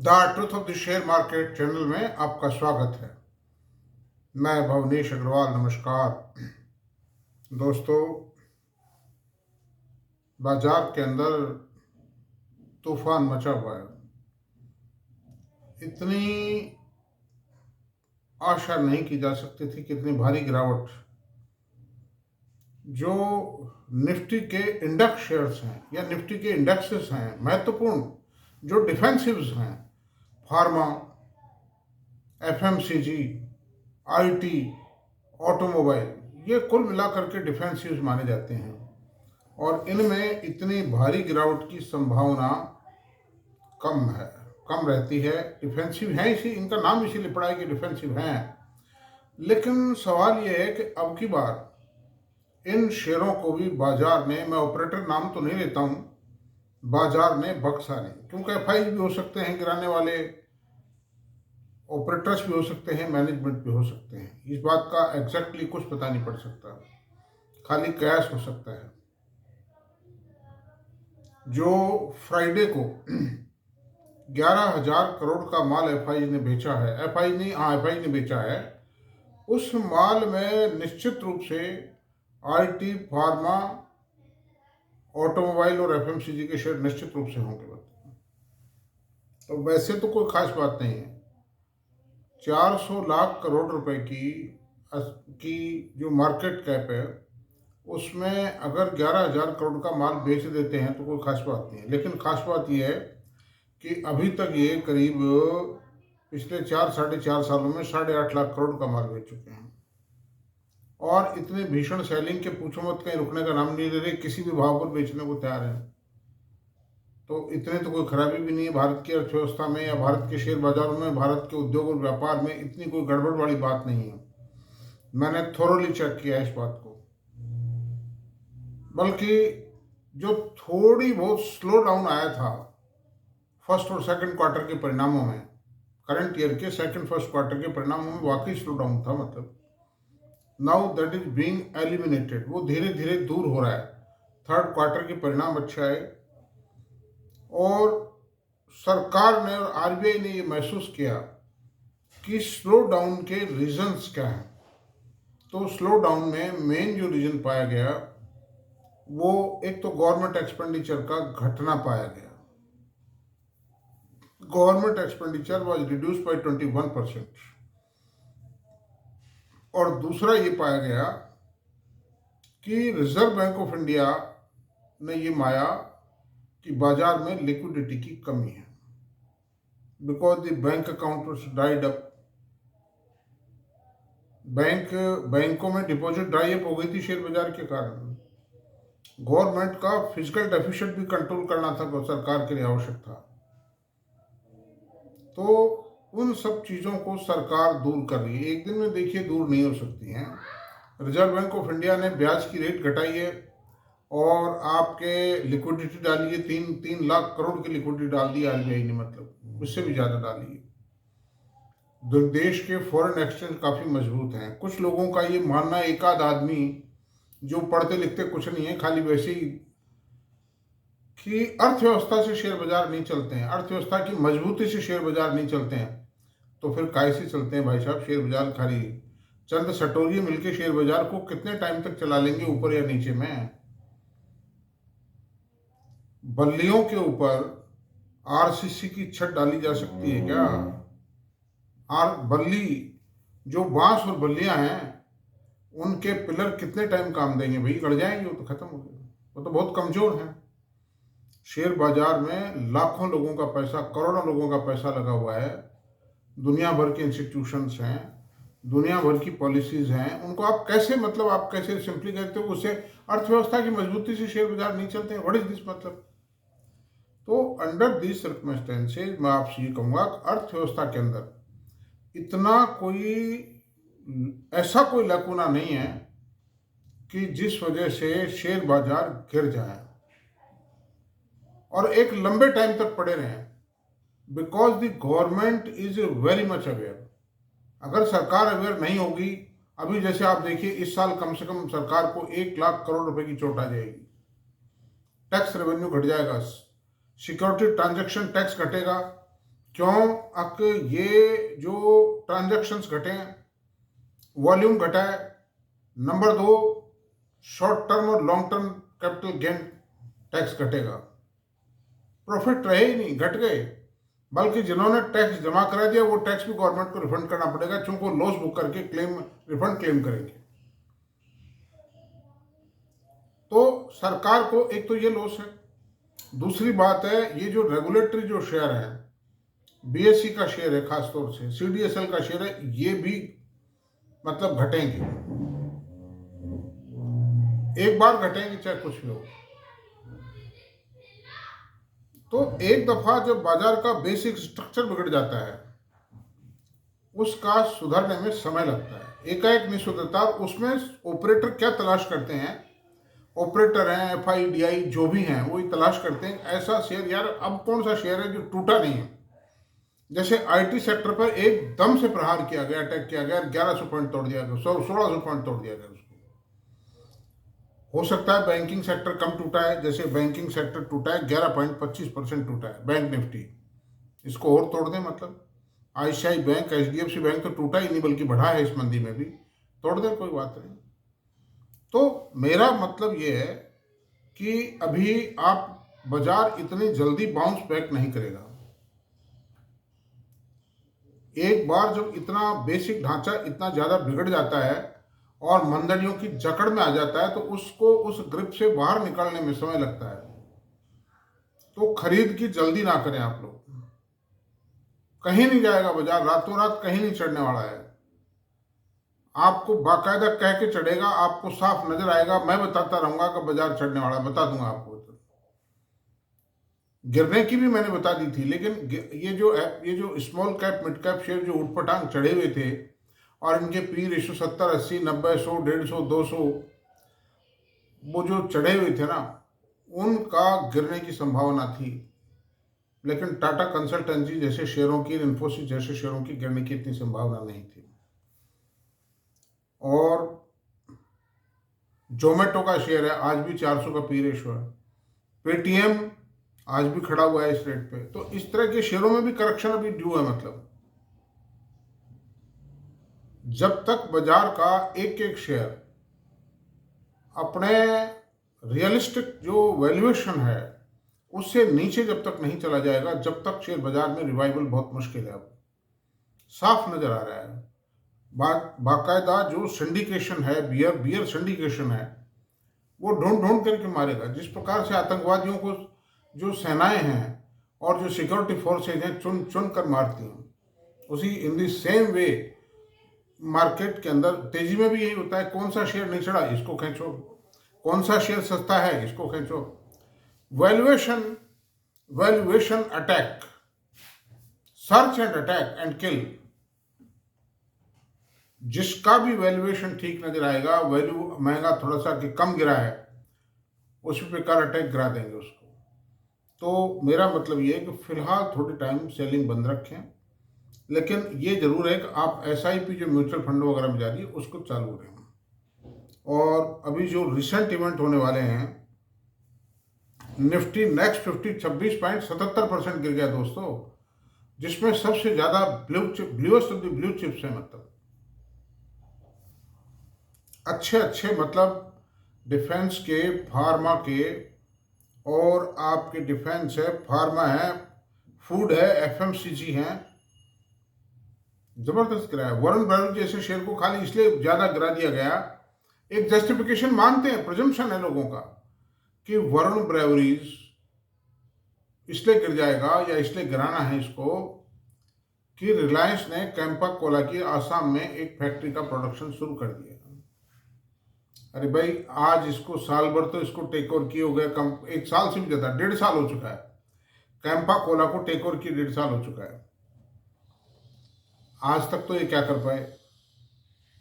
The truth of the share market channel में आपका स्वागत है। मैं भवनीश अग्रवाल। नमस्कार दोस्तों, बाजार के अंदर तूफान मचा हुआ है। इतनी आशा नहीं की जा सकती थी कि इतनी भारी गिरावट जो निफ्टी के इंडेक्स शेयर्स हैं या निफ्टी के इंडेक्सेस हैं, महत्वपूर्ण जो डिफेंसिव्स हैं, फार्मा, एफएमसीजी, आईटी, ऑटोमोबाइल, ये कुल मिलाकर के डिफेंसिव्स माने जाते हैं और इनमें इतनी भारी गिरावट की संभावना कम रहती है। डिफेंसिव हैं, इसी इनका नाम इसीलिए पड़ा है कि डिफेंसिव हैं। लेकिन सवाल ये है कि अब की बार इन शेयरों को भी बाजार ने, मैं ऑपरेटर नाम तो नहीं लेता हूं, बाजार ने बख्शा नहीं, क्योंकि एफआई भी हो सकते हैं गिराने वाले, ऑपरेटर्स भी हो सकते हैं, मैनेजमेंट भी हो सकते हैं। इस बात का एग्जैक्टली कुछ पता नहीं पड़ सकता, खाली कयास हो सकता है। जो फ्राइडे को 11,000 करोड़ का माल एफआई ने बेचा है, एफआई ने बेचा है, उस माल में निश्चित रूप से आईटी, फार्मा, ऑटोमोबाइल और एफएमसीजी के शेयर निश्चित रूप से होंगे। तो वैसे तो कोई खास बात नहीं है। 400 लाख करोड़ रुपए की जो मार्केट कैप है, उसमें अगर 11,000 करोड़ का माल बेच देते हैं तो कोई खास बात नहीं है। लेकिन खास बात यह है कि अभी तक ये करीब पिछले 4-4.5 सालों में 8.5 लाख करोड़ का माल बेच चुके हैं और इतने भीषण सेलिंग के पूछो मत, कहीं रुकने का नाम नहीं ले रहे, किसी भी भाव पर बेचने को तैयार है। तो इतने तो कोई खराबी भी नहीं है भारत की अर्थव्यवस्था में या भारत के शेयर बाजारों में, भारत के उद्योग और व्यापार में इतनी कोई गड़बड़ वाली बात नहीं है। मैंने थोरोली चेक किया इस बात को। बल्कि जो थोड़ी बहुत स्लो डाउन आया था फर्स्ट और सेकंड क्वार्टर के परिणामों में, करंट ईयर के सेकंड फर्स्ट क्वार्टर के परिणामों में वाकई स्लो डाउन था। मतलब now that is being eliminated, वो धीरे धीरे दूर हो रहा है। थर्ड क्वार्टर के परिणाम अच्छा है और सरकार ने और आरबीआई ने ये महसूस किया कि स्लो डाउन के रीजंस क्या हैं। तो स्लो डाउन में मेन जो रीजन पाया गया वो एक तो गवर्नमेंट एक्सपेंडिचर का घटना पाया गया। Government expenditure was reduce by 21%। और दूसरा ये पाया गया कि रिजर्व बैंक ऑफ इंडिया ने ये माया कि बाजार में लिक्विडिटी की कमी है, because the bank account was dried up. बैंकों में डिपॉजिट ड्राई अप हो गई थी शेयर बाजार के कारण। गवर्नमेंट का फिजिकल डेफिसिट भी कंट्रोल करना था, सरकार के लिए आवश्यक था। तो उन सब चीज़ों को सरकार दूर कर रही है। एक दिन में देखिए दूर नहीं हो सकती हैं। रिजर्व बैंक ऑफ इंडिया ने ब्याज की रेट घटाई है और आपके लिक्विडिटी डाली है, 3 लाख करोड़ की लिक्विडिटी डाल दी आरबीआई ने, मतलब उससे भी ज़्यादा डाली है। देश के फॉरेन एक्सचेंज काफ़ी मजबूत हैं। कुछ लोगों का ये मानना है, एक आध आदमी जो पढ़ते लिखते कुछ नहीं है, खाली वैसे ही, कि अर्थव्यवस्था से शेयर बाजार नहीं चलते हैं, अर्थव्यवस्था की मजबूती से शेयर बाजार नहीं चलते हैं। तो फिर काय से चलते हैं भाई साहब शेयर बाजार? खाली चंद सटोरिये मिलके शेयर बाजार को कितने टाइम तक चला लेंगे, ऊपर या नीचे में? बल्लियों के ऊपर आरसीसी की छत डाली जा सकती है क्या? बल्ली, जो बांस और बल्लियां हैं, उनके पिलर कितने टाइम काम देंगे भाई? गड़ जाएंगे, वो तो खत्म हो गए, वो तो बहुत कमजोर हैं। शेयर बाजार में लाखों लोगों का पैसा, करोड़ों लोगों का पैसा लगा हुआ है। दुनिया भर के इंस्टीट्यूशंस हैं, दुनिया भर की पॉलिसीज हैं। उनको आप कैसे, मतलब आप कैसे सिंपली कहते हो उससे अर्थव्यवस्था की मजबूती से शेयर बाजार नहीं चलते हैं? व्हाट इज दिस मतलब? तो अंडर दिस सर्कमस्टेंसेज मैं आपसे ये कहूँगा अर्थव्यवस्था के अंदर इतना कोई, ऐसा कोई लैकुना नहीं है कि जिस वजह से शेयर बाजार गिर जाए और एक लंबे टाइम तक पड़े रहें, because the government is very much aware. अगर सरकार अवेयर नहीं होगी, अभी जैसे आप देखिए इस साल कम से कम सरकार को 1 लाख करोड़ रुपए की चोट आ जाएगी, टैक्स रेवेन्यू घट जाएगा, सिक्योरिटी ट्रांजैक्शन टैक्स घटेगा, क्यों? ये जो ट्रांजैक्शंस घटे हैं, वॉल्यूम घटा है। नंबर दो, शॉर्ट टर्म और long term capital gain tax घटेगा। प्रॉफिट रहे ही नहीं, घट गए, बल्कि जिन्होंने टैक्स जमा करा दिया वो टैक्स भी गवर्नमेंट को रिफंड करना पड़ेगा, चूंकि वो लॉस बुक करके रिफंड क्लेम करेंगे। तो सरकार को एक तो ये लॉस है। दूसरी बात है, ये जो रेगुलेटरी जो शेयर है, बीएसई का शेयर है, खासतौर से सीडीएसएल का शेयर है, ये भी मतलब घटेंगे। एक बार घटेंगे चाहे कुछ भी हो। तो एक दफा जब बाजार का बेसिक स्ट्रक्चर बिगड़ जाता है, उसका सुधरने में समय लगता है, एकाएक नहीं सुधरता। उसमें ऑपरेटर क्या तलाश करते हैं, ऑपरेटर हैं, एफआईडीआई जो भी हैं, वो तलाश करते हैं ऐसा शेयर, यार अब कौन सा शेयर है जो टूटा नहीं है। जैसे आईटी सेक्टर पर एकदम से प्रहार किया गया, अटैक किया गया, 1100 पॉइंट तोड़ दिया गया, 1600 पॉइंट तोड़ दिया गया उसको। हो सकता है बैंकिंग सेक्टर कम टूटा है, जैसे बैंकिंग सेक्टर टूटा है 11.25% टूटा है बैंक निफ्टी, इसको और तोड़ दें। मतलब आईसीआई बैंक, एचडीएफसी बैंक तो टूटा ही नहीं बल्कि बढ़ा है इस मंदी में भी, तोड़ दें, कोई बात नहीं। तो मेरा मतलब ये है कि अभी आप बाजार इतनी जल्दी बाउंस बैक नहीं करेगा। एक बार जब इतना बेसिक ढांचा इतना ज्यादा बिगड़ जाता है और मंदड़ियों की जकड़ में आ जाता है, तो उसको उस ग्रिप से बाहर निकलने में समय लगता है। तो खरीद की जल्दी ना करें आप लोग। कहीं नहीं जाएगा बाजार, रातों रात कहीं नहीं चढ़ने वाला है। आपको बाकायदा कह के चढ़ेगा, आपको साफ नजर आएगा, मैं बताता रहूंगा कि बाजार चढ़ने वाला है, बता दूंगा आपको। गिरने की भी मैंने बता दी थी, लेकिन ये जो small cap mid cap share जो उठपटांग चढ़े हुए थे और इनके पी रेशो 70, 80, 90, 100, 150, 200, वो जो चढ़े हुए थे ना, उनका गिरने की संभावना थी। लेकिन टाटा कंसल्टेंसी जैसे शेयरों की, इन्फोसिस जैसे शेयरों की गिरने की इतनी संभावना नहीं थी। और जोमेटो का शेयर है, आज भी 400 का पी रेशो है। पेटीएम आज भी खड़ा हुआ है इस रेट पे। तो इस तरह के शेयरों में भी करेक्शन अभी ड्यू है। मतलब जब तक बाजार का एक एक शेयर अपने रियलिस्टिक जो वैल्यूएशन है उससे नीचे जब तक नहीं चला जाएगा, जब तक शेयर बाजार में रिवाइवल बहुत मुश्किल है। अब साफ नजर आ रहा है, बाकायदा जो सिंडिकेशन है, बियर सिंडिकेशन है, वो ढूंढ ढूंढ करके मारेगा। जिस प्रकार से आतंकवादियों को जो सेनाएं हैं और जो सिक्योरिटी फोर्सेज हैं चुन चुन कर मारती हैं, उसी इन दी सेम वे मार्केट के अंदर तेजी में भी यही होता है। कौन सा शेयर नहीं चढ़ा, इसको खींचो, कौन सा शेयर सस्ता है, इसको खींचो। Valuation attack, search and attack and kill. जिसका भी वैल्यूएशन ठीक नजर आएगा, वैल्यू महंगा थोड़ा सा कि कम गिरा है, उस प्रकार अटैक गिरा देंगे उसको। तो मेरा मतलब ये है कि फिलहाल थोड़ी टाइम सेलिंग बंद रखें, लेकिन ये जरूर है कि आप एसआईपी जो म्यूचुअल फंड वगैरह में जा रही है उसको चालू रहें। और अभी जो रिसेंट इवेंट होने वाले हैं, निफ्टी नेक्स्ट 50 26.77% गिर गया दोस्तों, जिसमें सबसे ज्यादा bluest of the blue chips है। मतलब अच्छे मतलब डिफेंस के, फार्मा के, और आपके डिफेंस है, फार्मा है, फूड है, एफएमसीजी है, जबरदस्त गिरा है। वरुण बराबर जैसे शेयर को खाली इसलिए ज्यादा गिरा दिया गया, एक जस्टिफिकेशन मानते हैं, प्रिजम्पशन है लोगों का कि वरुण ब्रेवरीज इसलिए गिर जाएगा या इसलिए गिराना है इसको कि रिलायंस ने कैंपा कोला की आसाम में एक फैक्ट्री का प्रोडक्शन शुरू कर दिया। अरे भाई, आज इसको साल भर तो इसको टेक ओवर किए हो गए, कम 1 साल से भी ज्यादा, 1.5 साल हो चुका है। कैंपा कोला को टेक ओवर किए 1.5 साल हो चुका है। आज तक तो ये क्या कर पाए।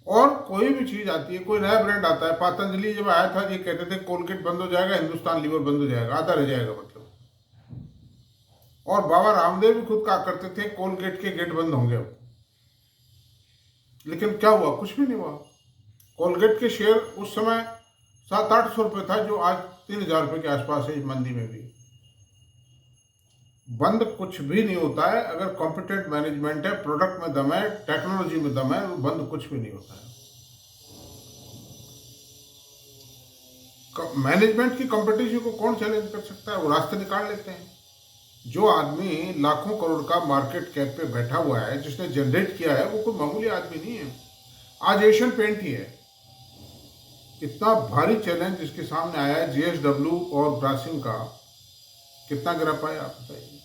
और कोई भी चीज आती है, कोई नया ब्रांड आता है, पतंजलि जब आया था ये कहते थे कोलगेट बंद हो जाएगा, हिंदुस्तान लीवर बंद हो जाएगा, आधा रह जाएगा मतलब। और बाबा रामदेव भी खुद कहा करते थे कोलगेट के गेट बंद होंगे अब। लेकिन क्या हुआ, कुछ भी नहीं हुआ। कोलगेट के शेयर उस समय 700-800 रुपये था, जो आज 3000 रुपये के आसपास है इस मंदी में भी। बंद कुछ भी नहीं होता है। अगर कॉम्पिटेंट मैनेजमेंट है, प्रोडक्ट में दम है, टेक्नोलॉजी में दम है, तो बंद कुछ भी नहीं होता है। मैनेजमेंट की कॉम्पिटिशन को कौन चैलेंज कर सकता है? वो रास्ते निकाल लेते हैं। जो आदमी लाखों करोड़ का मार्केट कैप पे बैठा हुआ है, जिसने जनरेट किया है, वो कोई मामूली आदमी नहीं है। आज एशियन पेंट ही है, इतना भारी चैलेंज जिसके सामने आया है जेएसडब्ल्यू और ब्रासिम का, कितना गिरा पाया आप बताइए।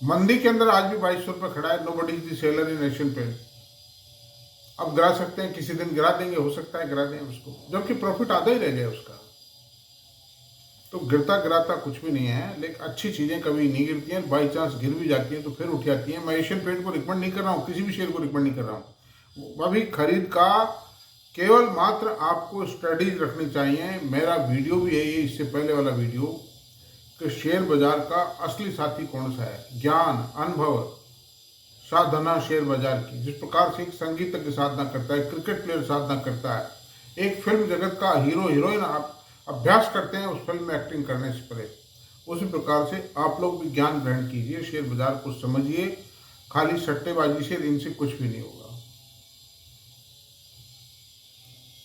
मंदी के अंदर आज भी 2200 रुपये खड़ा है। Nobody is the seller in Asian paint. अब गिरा सकते हैं, किसी दिन गिरा देंगे, हो सकता है गिरा दें उसको, जबकि प्रॉफिट आधा ही रह गया उसका। तो गिरता गिराता कुछ भी नहीं है, लेकिन अच्छी चीज़ें कभी नहीं गिरती हैं। बाई चांस गिर भी जाती हैं तो फिर उठ जाती हैं। मैं एशियन पेंट को रिकमेंड नहीं कर रहा हूँ, किसी भी शेयर को रिकमेंड नहीं कर रहा हूँ। अभी खरीद का केवल मात्र आपको स्टडीज रखनी चाहिए। मेरा वीडियो भी है ये, इससे पहले वाला वीडियो, कि शेयर बाजार का असली साथी कौन सा है। ज्ञान, अनुभव, साधना शेयर बाजार की, जिस प्रकार से एक संगीतज्ञ साधना करता है, क्रिकेट प्लेयर साधना करता है, एक फिल्म जगत का हीरो हीरोइन अभ्यास करते हैं उस फिल्म में एक्टिंग करने से पहले, उसी प्रकार से आप लोग भी ज्ञान ग्रहण कीजिए, शेयर बाजार को समझिए। खाली सट्टेबाजी से इनसे कुछ भी नहीं होगा।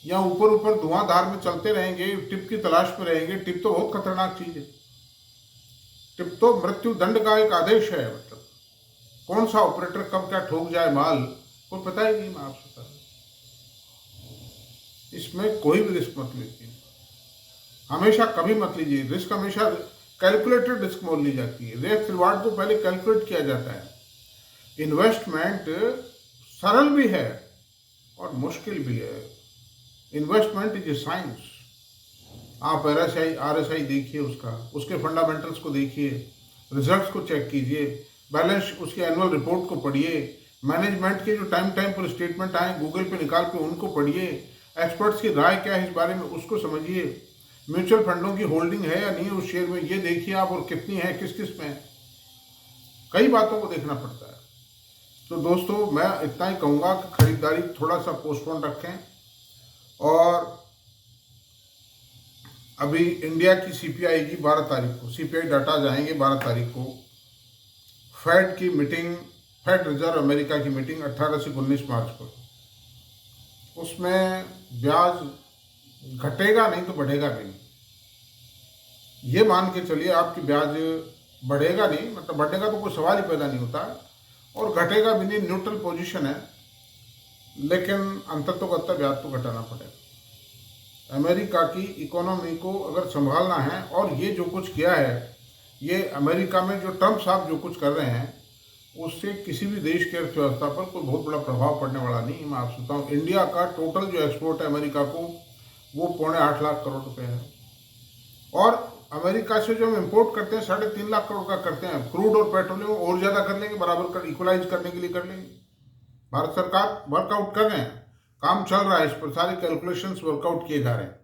या ऊपर ऊपर धुआंधार में चलते रहेंगे, टिप की तलाश में रहेंगे। टिप तो बहुत खतरनाक चीज है। टिप तो मृत्यु दंड का एक आदेश है। मतलब कौन सा ऑपरेटर कब क्या ठोक जाए माल, कोई पता ही नहीं। मैं आपसे बता रहा, इसमें कोई भी रिस्क मत लीजिए, हमेशा कभी मत लीजिए रिस्क। हमेशा कैलकुलेटेड रिस्क मोल ली जाती है। रिस्क रिवार्ड को पहले कैलकुलेट किया जाता है। इन्वेस्टमेंट सरल भी है और मुश्किल भी है। Investment is a science. आप आरएसआई देखिए, उसके फंडामेंटल्स को देखिए, रिजल्ट्स को चेक कीजिए, बैलेंस उसकी एनुअल रिपोर्ट को पढ़िए, मैनेजमेंट के जो टाइम टाइम पर स्टेटमेंट आए गूगल पे निकाल के उनको पढ़िए, एक्सपर्ट्स की राय क्या है इस बारे में उसको समझिए, म्यूचुअल फंडों की होल्डिंग है या नहीं उस शेयर में ये देखिए आप, और कितनी है, किस किस में। कई बातों को देखना पड़ता है। तो दोस्तों मैं इतना ही कहूँगा कि खरीदारी थोड़ा सा पोस्टपोन रखें। और अभी इंडिया की सीपीआई की 12 तारीख को सीपीआई डाटा जाएंगे। 12 तारीख को फेड की मीटिंग, फेड रिजर्व अमेरिका की मीटिंग 18 से 19 मार्च को। उसमें ब्याज घटेगा नहीं तो बढ़ेगा भी नहीं। ये मान के चलिए आपकी ब्याज बढ़ेगा नहीं, मतलब बढ़ने का तो कोई सवाल ही पैदा नहीं होता, और घटेगा भी नहीं, न्यूट्रल पोजीशन है। लेकिन अंततोगत्ता ब्याज तो घटाना पड़ेगा। अमेरिका की इकोनॉमी को अगर संभालना है, और ये जो कुछ किया है, ये अमेरिका में जो ट्रम्प साहब जो कुछ कर रहे हैं, उससे किसी भी देश की अर्थव्यवस्था पर कोई बहुत बड़ा प्रभाव पड़ने वाला नहीं। मैं आपसे बताऊँ, इंडिया का टोटल जो एक्सपोर्ट है अमेरिका को, वो 8.25 लाख करोड़ रुपए है। और अमेरिका से जो हम इम्पोर्ट करते हैं 3.5 लाख करोड़ का करते हैं। क्रूड और पेट्रोलियम और ज़्यादा कर लेंगे, बराबर कर इक्वलाइज करने के लिए कर लेंगे। भारत सरकार वर्कआउट कर रहे हैं, काम चल रहा है, इस पर सारे कैलकुलेशंस वर्कआउट किए जा रहे हैं।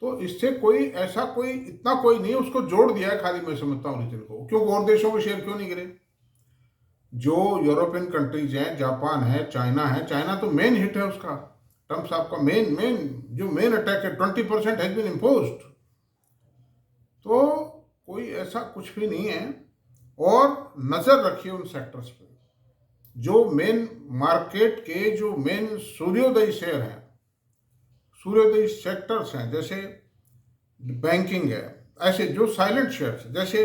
तो इससे कोई ऐसा कोई इतना कोई नहीं है, उसको जोड़ दिया है खाली, मैं समझता हूँ रीजन को। क्यों और देशों के शेयर क्यों नहीं गिरे? जो यूरोपियन कंट्रीज हैं, जापान है, चाइना है, चाइना तो मेन हिट है उसका, ट्रम्प साहब का मेन अटैक है। 20% हैज बीन इम्पोज्ड। तो कोई ऐसा कुछ भी नहीं है। और नजर रखिए उन सेक्टर्स पे जो मेन मार्केट के, जो मेन सूर्योदयी शेयर हैं, सूर्योदयी सेक्टर्स हैं, जैसे बैंकिंग है, ऐसे जो साइलेंट शेयर्स, जैसे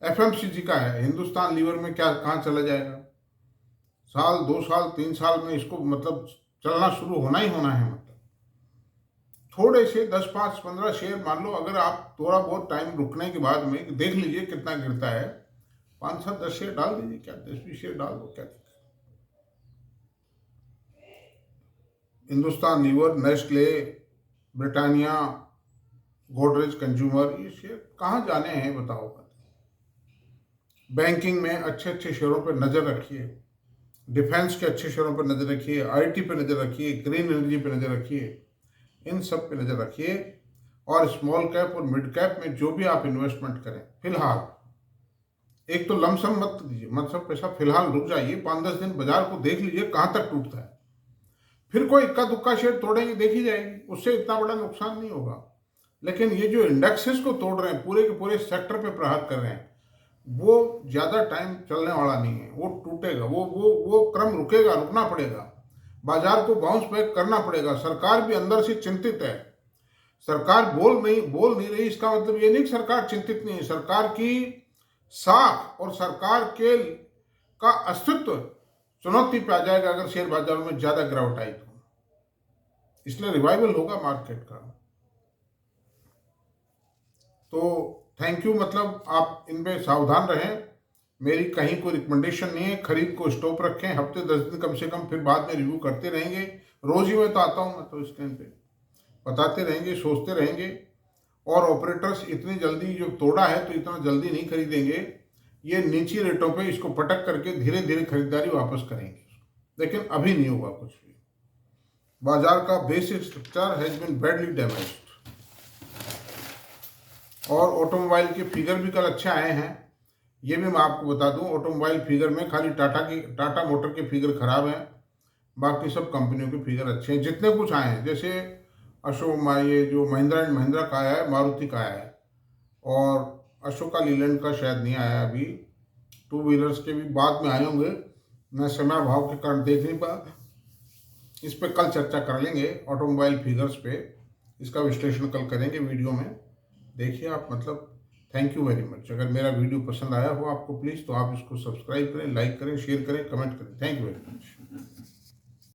एफएमसीजी का है, हिंदुस्तान लीवर में क्या कहाँ चला जाएगा, साल 2 साल 3 साल में इसको मतलब चलना शुरू होना ही होना है। मतलब थोड़े से 10, 5, 15 शेयर मान लो, अगर आप थोड़ा बहुत टाइम रुकने के बाद में देख लीजिए कितना गिरता है, 5, 7, 10 शेयर डाल दीजिए, क्या 10-20 शेयर डाल दो, क्या Hindustan Lever, Nestle, Britannia, Godrej consumer, ये शेयर कहाँ जाने हैं बताओ। बैंकिंग में अच्छे अच्छे शेयरों पर नज़र रखिए, डिफेंस के अच्छे शेयरों पर नज़र रखिए, आईटी पे नज़र रखिए, ग्रीन एनर्जी पे नज़र रखिए, इन सब पे नज़र रखिए। और स्मॉल कैप और मिड कैप में जो भी आप इन्वेस्टमेंट करें, फिलहाल एक तो लमसम मत दीजिए, मतलब पैसा फिलहाल रुक जाइए, 5-10 दिन बाजार को देख लीजिए कहाँ तक टूटता है। फिर कोई इक्का दुक्का शेयर तोड़ेंगे, देखी जाएगी, उससे इतना बड़ा नुकसान नहीं होगा। लेकिन ये जो इंडेक्सेस को तोड़ रहे हैं, पूरे के पूरे सेक्टर पे प्रहार कर रहे हैं, वो ज़्यादा टाइम चलने वाला नहीं है, वो टूटेगा, वो क्रम रुकेगा, रुकना पड़ेगा, बाजार को बाउंस बैक करना पड़ेगा। सरकार भी अंदर से चिंतित है। सरकार बोल नहीं रही, इसका मतलब ये नहीं कि सरकार चिंतित नहीं है। सरकार की साख और सरकार के का अस्तित्व चुनौती पे आ जाएगा अगर शेयर बाजार में ज्यादा गिरावट आई तो। इसलिए रिवाइवल होगा मार्केट का। तो थैंक यू, मतलब आप इनमें सावधान रहें। मेरी कहीं कोई रिकमेंडेशन नहीं है, खरीद को स्टॉप रखें, हफ्ते 10 दिन कम से कम, फिर बाद में रिव्यू करते रहेंगे। रोज ही मैं तो आता हूँ, मैं तो इस टाइम पे बताते रहेंगे, सोचते रहेंगे। और ऑपरेटर्स इतनी जल्दी जो तोड़ा है तो इतना जल्दी नहीं खरीदेंगे, ये नीची रेटों पे इसको पटक करके धीरे धीरे खरीदारी वापस करेंगे, लेकिन अभी नहीं होगा कुछ भी। बाजार का basic structure has been badly damaged. और ऑटोमोबाइल के फिगर भी कल अच्छे आए हैं, ये भी मैं आपको बता दूं। ऑटोमोबाइल फिगर में खाली टाटा मोटर के फिगर खराब हैं, बाकी सब कंपनियों के फिगर अच्छे हैं जितने कुछ आए हैं। जैसे ये जो महिंद्रा एंड महिंद्रा का आया है, मारुति का आया है, और अशोका लीलैंड का शायद नहीं आया अभी। टू व्हीलर्स के भी बाद में आए होंगे, मैं समय अभाव के कारण देख नहीं पा। इस पर कल चर्चा कर लेंगे, ऑटोमोबाइल फिगर्स पे इसका विश्लेषण कल करेंगे वीडियो में। देखिए आप, मतलब थैंक यू वेरी मच। अगर मेरा वीडियो पसंद आया हो आपको, प्लीज़ तो आप इसको सब्सक्राइब करें, लाइक करें, शेयर करें, कमेंट करें। Thank you very much.